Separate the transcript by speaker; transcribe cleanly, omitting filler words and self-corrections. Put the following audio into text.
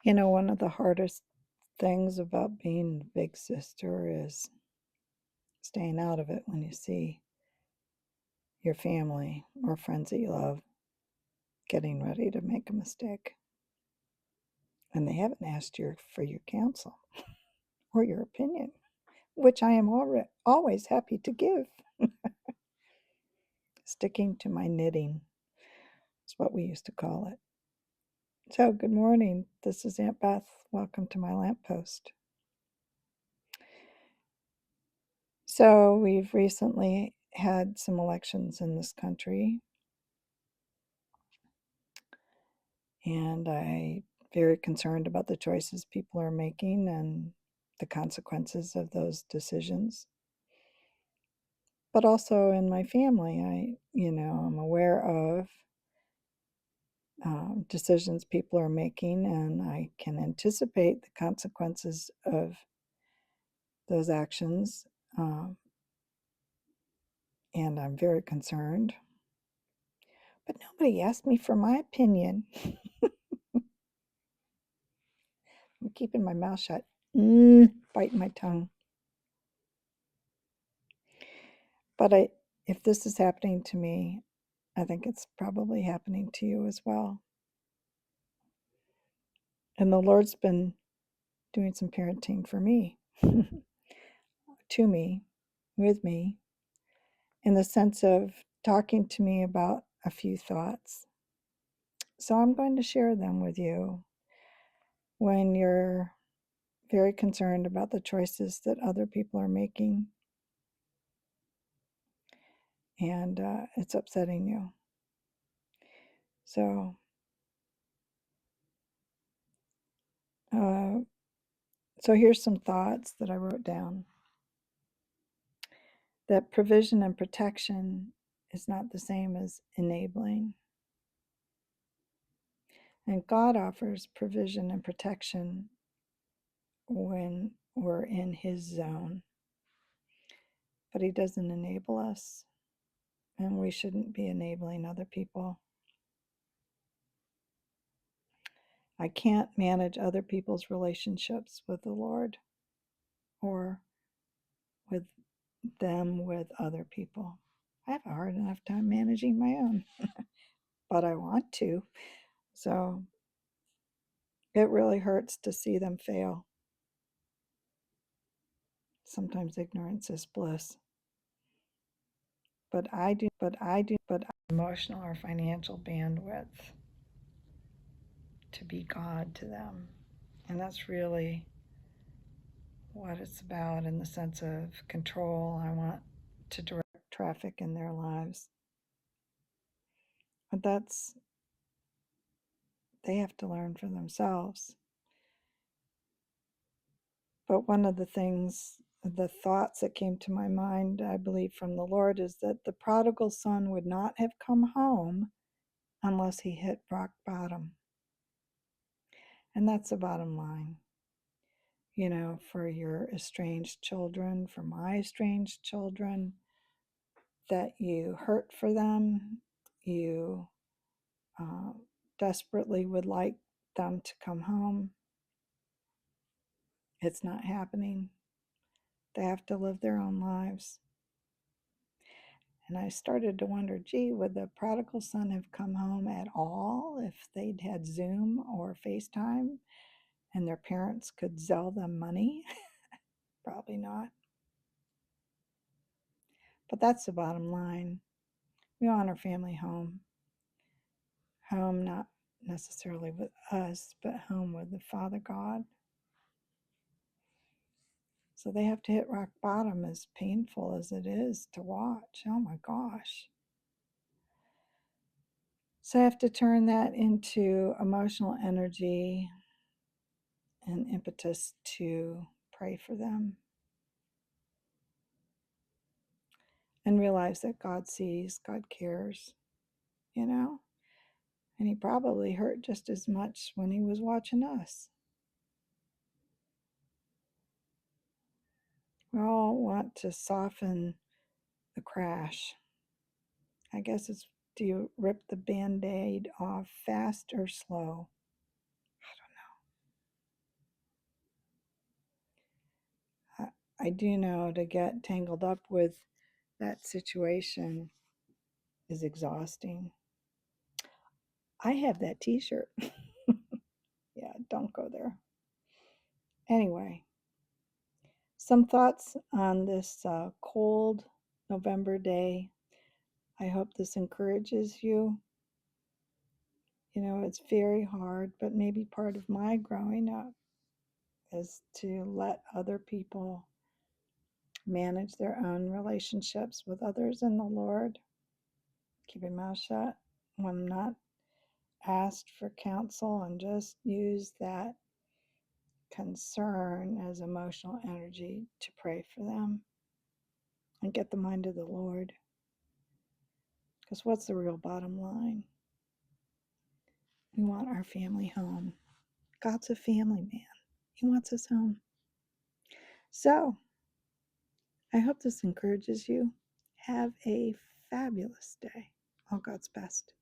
Speaker 1: One of the hardest things about being a big sister is staying out of it when you see your family or friends that you love getting ready to make a mistake. And they haven't asked you for your counsel or your opinion, which I am always happy to give. Sticking to my knitting is what we used to call it. So, good morning. This is Aunt Beth. Welcome to my lamppost. So, we've recently had some elections in this country, and I'm very concerned about the choices people are making and the consequences of those decisions. But also in my family, I'm aware of decisions people are making, and I can anticipate the consequences of those actions. Um, and I'm very concerned. But nobody asked me for my opinion. I'm keeping my mouth shut, biting my tongue. But if this is happening to me, I think it's probably happening to you as well. And the Lord's been doing some parenting for me, to me, with me, in the sense of talking to me about a few thoughts. So I'm going to share them with you when you're very concerned about the choices that other people are making and it's upsetting you. So, uh, so here's some thoughts that I wrote down. That provision and protection is not the same as enabling. And God offers provision and protection when we're in His zone. But He doesn't enable us, and we shouldn't be enabling other people. I can't manage other people's relationships with the Lord or with them with other people. I have a hard enough time managing my own, but I want to. So it really hurts to see them fail. Sometimes ignorance is bliss. But I do emotional or financial bandwidth to be God to them. And that's really what it's about in the sense of control. I want to direct traffic in their lives. But they have to learn for themselves. But one of the thoughts that came to my mind, I believe from the Lord, is that the prodigal son would not have come home unless he hit rock bottom. And that's the bottom line. For your estranged children, for my estranged children, that you hurt for them, you desperately would like them to come home. It's not happening. They have to live their own lives. And I started to wonder, gee, would the prodigal son have come home at all if they'd had Zoom or FaceTime and their parents could sell them money? Probably not. But that's the bottom line. We want our family home. Home not necessarily with us, but home with the Father God. So they have to hit rock bottom, as painful as it is to watch. Oh my gosh. So I have to turn that into emotional energy and impetus to pray for them and realize that God sees, God cares, and He probably hurt just as much when He was watching us. We all want to soften the crash. I guess it's, do you rip the band-aid off fast or slow? I don't know. I do know to get tangled up with that situation is exhausting. I have that t-shirt. Yeah, don't go there. Anyway, some thoughts on this cold November day. I hope this encourages you. You know, it's very hard, but maybe part of my growing up is to let other people manage their own relationships with others in the Lord, keep your mouth shut when I'm not asked for counsel, and just use that concern as emotional energy to pray for them and get the mind of the Lord. Because what's the real bottom line? We want our family home. God's a family man, He wants us home. So, I hope this encourages you. Have a fabulous day. All God's best.